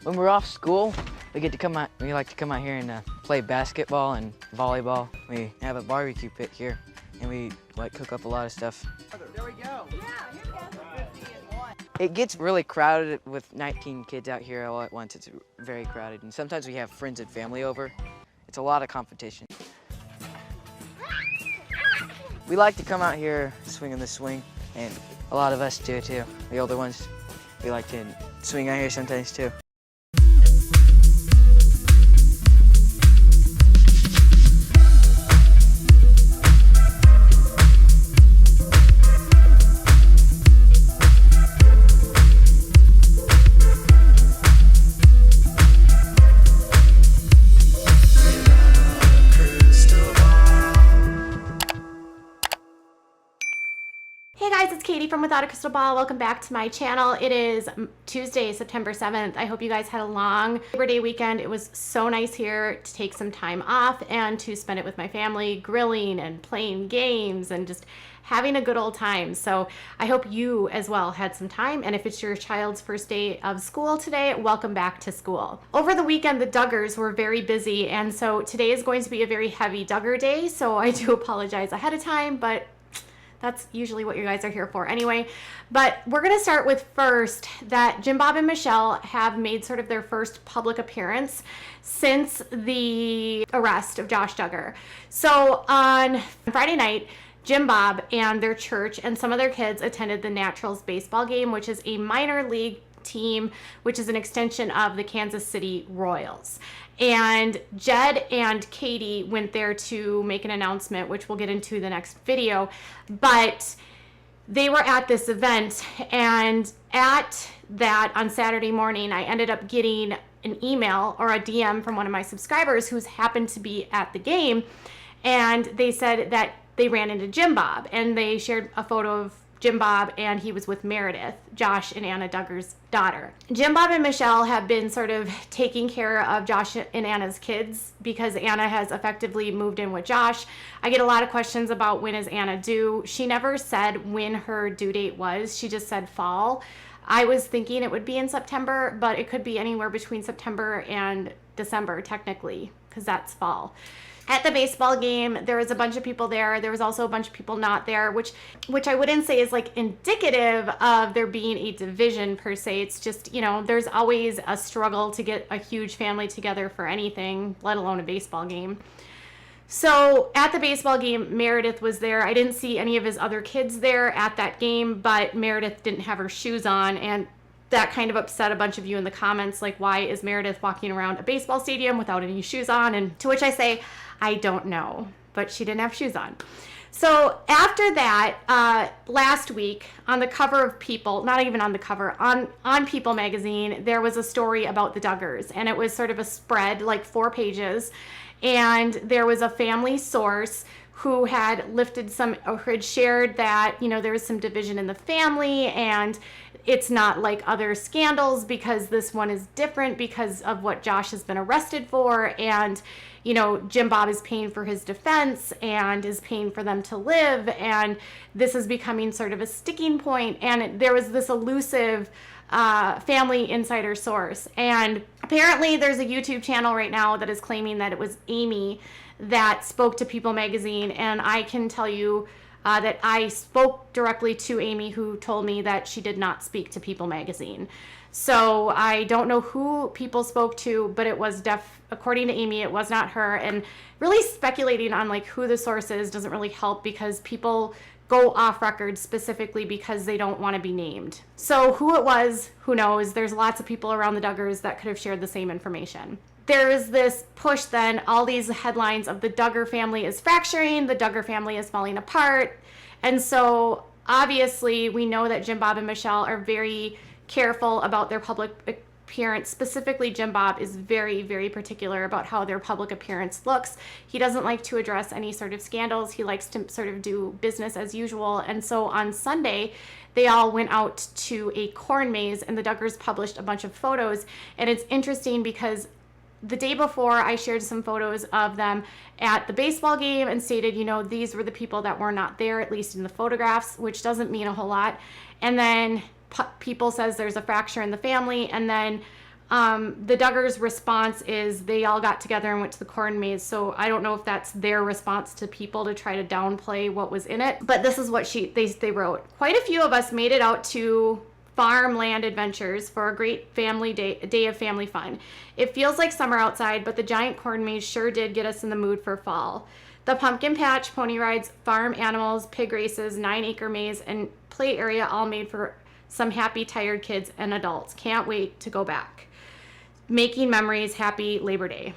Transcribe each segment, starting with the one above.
When we're off school, we like to come out here and play basketball and volleyball. We have a barbecue pit here, and we like cook up a lot of stuff. There we go. Yeah, here we go. It gets really crowded with 19 kids out here all at once. It's very crowded, and sometimes we have friends and family over. It's a lot of competition. We like to come out here swinging the swing, and a lot of us do too. The older ones, we like to swing out here sometimes too. From Without a Crystal Ball. Welcome back to my channel. It is Tuesday, September 7th. I hope you guys had a long Labor Day weekend. It was so nice here to take some time off and to spend it with my family, grilling and playing games and just having a good old time. So I hope you as well had some time, and if it's your child's first day of school today, welcome back to school. Over the weekend, the Duggars were very busy, and so today is going to be a very heavy Duggar day, so I do apologize ahead of time, but that's usually what you guys are here for anyway. But we're going to start with first that Jim Bob and Michelle have made sort of their first public appearance since the arrest of Josh Duggar. So on Friday night, Jim Bob and their church and some of their kids attended the Naturals baseball game, which is a minor league team, which is an extension of the Kansas City Royals. And Jed and Katie went there to make an announcement, which we'll get into the next video. But they were at this event, and at that on Saturday morning, I ended up getting an email or a DM from one of my subscribers who's happened to be at the game, and they said that they ran into Jim Bob, and they shared a photo of Jim Bob, and he was with Meredith, Josh and Anna Duggar's daughter. Jim Bob and Michelle have been sort of taking care of Josh and Anna's kids because Anna has effectively moved in with Josh. I get a lot of questions about when is Anna due. She never said when her due date was. She just said fall. I was thinking it would be in September, but it could be anywhere between September and December technically, because that's fall. At the baseball game, there was a bunch of people there. There was also a bunch of people not there, which I wouldn't say is like indicative of there being a division per se. It's just, you know, there's always a struggle to get a huge family together for anything, let alone a baseball game. So at the baseball game, Meredith was there. I didn't see any of his other kids there at that game, but Meredith didn't have her shoes on, and that kind of upset a bunch of you in the comments, like, why is Meredith walking around a baseball stadium without any shoes on? And to which I say, I don't know, but she didn't have shoes on. So after that, last week on the cover of People, not even on the cover, on People magazine, there was a story about the Duggars, and it was sort of a spread, like 4 pages, and there was a family source who had lifted some, or had shared that, you know, there was some division in the family, and it's not like other scandals because this one is different because of what Josh has been arrested for, and you know, Jim Bob is paying for his defense and is paying for them to live, and this is becoming sort of a sticking point. And there was this elusive family insider source, and apparently there's a YouTube channel right now that is claiming that it was Amy that spoke to People magazine, and I can tell you that I spoke directly to Amy, who told me that she did not speak to People magazine. So I don't know who People spoke to, but it was according to Amy, it was not her. And really speculating on like who the source is doesn't really help, because people go off record specifically because they don't want to be named. So who it was, who knows? There's lots of people around the Duggars that could have shared the same information. There is this push then, all these headlines of the Duggar family is fracturing, the Duggar family is falling apart. And so obviously we know that Jim Bob and Michelle are very careful about their public appearance. Specifically, Jim Bob is very, very particular about how their public appearance looks. He doesn't like to address any sort of scandals. He likes to sort of do business as usual. And so on Sunday, they all went out to a corn maze, and the Duggars published a bunch of photos. And it's interesting because the day before, I shared some photos of them at the baseball game and stated, you know, these were the people that were not there, at least in the photographs, which doesn't mean a whole lot. And then People says there's a fracture in the family, and then The Duggars' response is they all got together and went to the corn maze. So I don't know if that's their response to people to try to downplay what was in it. But this is what they wrote. Quite a few of us made it out to farmland adventures for a great family day of family fun. It feels like summer outside, but the giant corn maze sure did get us in the mood for fall. The pumpkin patch, pony rides, farm animals, pig races, 9-acre maze, and play area all made for some happy, tired kids and adults. Can't wait to go back. Making memories. Happy Labor Day.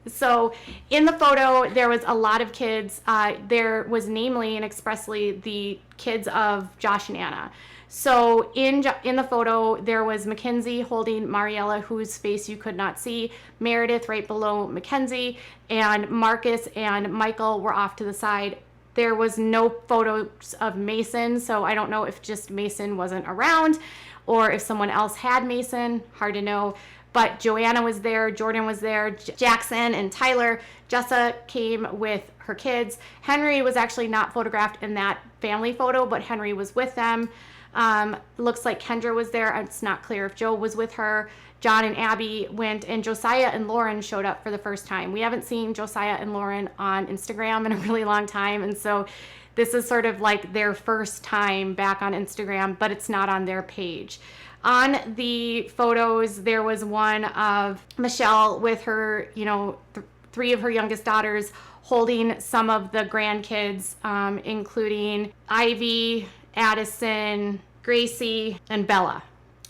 So in the photo, there was a lot of kids. There was namely and expressly the kids of Josh and Anna. So in the photo, there was Mackenzie holding Mariella, whose face you could not see, Meredith right below Mackenzie, and Marcus and Michael were off to the side. There was no photos of Mason, so I don't know if just Mason wasn't around or if someone else had Mason, hard to know. But Joanna was there, Jordan was there, Jackson and Tyler. Jessa came with her kids. Henry was actually not photographed in that family photo, but Henry was with them. Looks like Kendra was there. It's not clear if Joe was with her. John and Abby went, and Josiah and Lauren showed up for the first time. We haven't seen Josiah and Lauren on Instagram in a really long time, and so this is sort of like their first time back on Instagram, but it's not on their page. On the photos, there was one of Michelle with her, three of her youngest daughters holding some of the grandkids, including Ivy, Addison, Gracie, and Bella.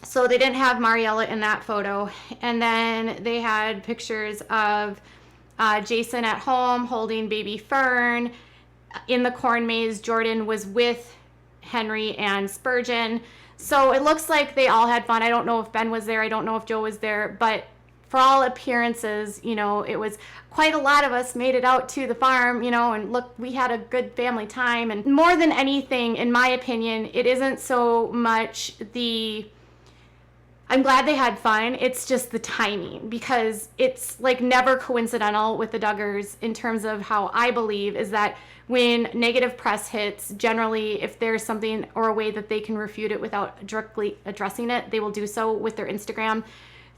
So they didn't have Mariella in that photo. And then they had pictures of Jason at home holding baby Fern. In the corn maze, Jordan was with Henry and Spurgeon. So it looks like they all had fun. I don't know if Ben was there. I don't know if Joe was there. But for all appearances, it was quite a lot of us made it out to the farm, and look, we had a good family time. And more than anything, in my opinion, it isn't so much I'm glad they had fun. It's just the timing, because it's like never coincidental with the Duggars in terms of how I believe is that when negative press hits, generally if there's something or a way that they can refute it without directly addressing it, they will do so with their Instagram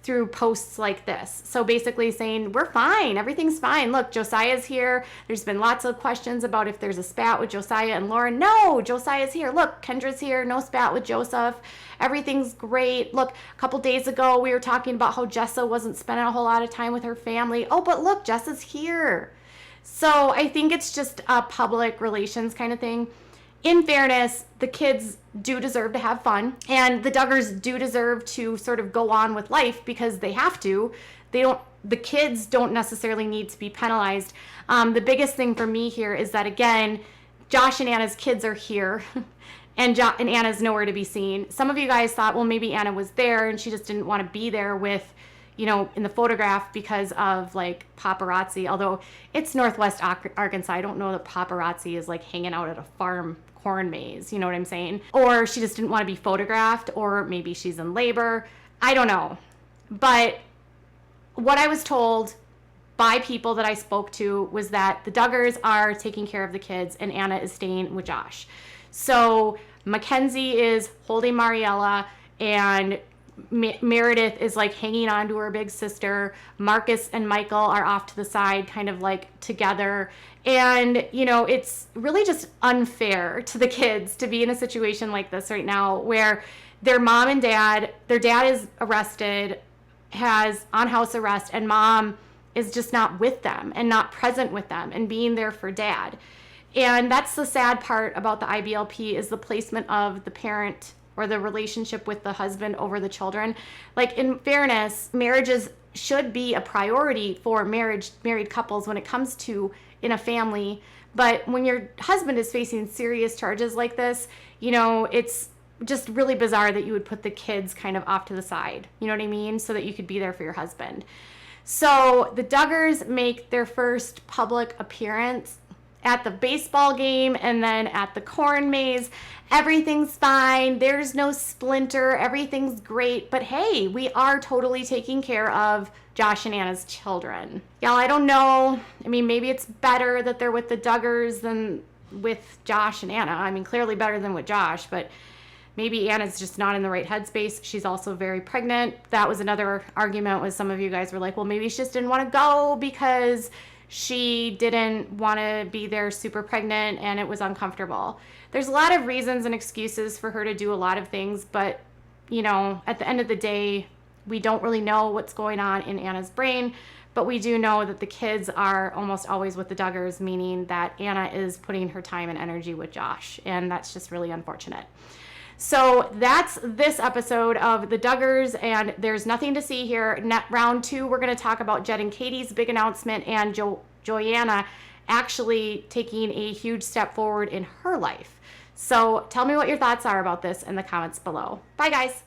through posts like this. So basically saying, we're fine, everything's fine. Look, Josiah's here. There's been lots of questions about if there's a spat with Josiah and Lauren. No, Josiah's here. Look, Kendra's here. No spat with Joseph. Everything's great. Look, a couple days ago, we were talking about how Jessa wasn't spending a whole lot of time with her family. Oh, but look, Jessa's here. So I think it's just a public relations kind of thing. In fairness, the kids do deserve to have fun, and the Duggars do deserve to sort of go on with life because they have to. The kids don't necessarily need to be penalized. The biggest thing for me here is that, again, Josh and Anna's kids are here, and Anna's nowhere to be seen. Some of you guys thought, well, maybe Anna was there and she just didn't want to be there with, in the photograph because of like paparazzi, although it's Northwest Arkansas. I don't know that paparazzi is like hanging out at a farm corn maze, you know what I'm saying? Or she just didn't want to be photographed, or maybe she's in labor. I don't know. But what I was told by people that I spoke to was that the Duggars are taking care of the kids and Anna is staying with Josh. So Mackenzie is holding Mariella, and Meredith is like hanging on to her big sister. Marcus and Michael are off to the side, kind of like together. And, it's really just unfair to the kids to be in a situation like this right now where their dad is arrested, has on house arrest, and mom is just not with them and not present with them and being there for dad. And that's the sad part about the IBLP, is the placement of the parent or the relationship with the husband over the children. Like, in fairness, marriages should be a priority for married couples when it comes to in a family. But when your husband is facing serious charges like this, it's just really bizarre that you would put the kids kind of off to the side, you know what I mean? So that you could be there for your husband. So the Duggars make their first public appearance at the baseball game and then at the corn maze. Everything's fine. There's no splinter. Everything's great. But hey, we are totally taking care of Josh and Anna's children. Y'all, I don't know. I mean, maybe it's better that they're with the Duggars than with Josh and Anna. I mean, clearly better than with Josh, but maybe Anna's just not in the right headspace. She's also very pregnant. That was another argument, was some of you guys were like, well, maybe she just didn't want to go because she didn't want to be there super pregnant and it was uncomfortable. There's a lot of reasons and excuses for her to do a lot of things, but you know, at the end of the day, we don't really know what's going on in Anna's brain, but we do know that the kids are almost always with the Duggars, meaning that Anna is putting her time and energy with Josh, and that's just really unfortunate. So that's this episode of the Duggars, and there's nothing to see here. Round 2, we're going to talk about Jed and Katie's big announcement and Joanna actually taking a huge step forward in her life. So tell me what your thoughts are about this in the comments below. Bye, guys.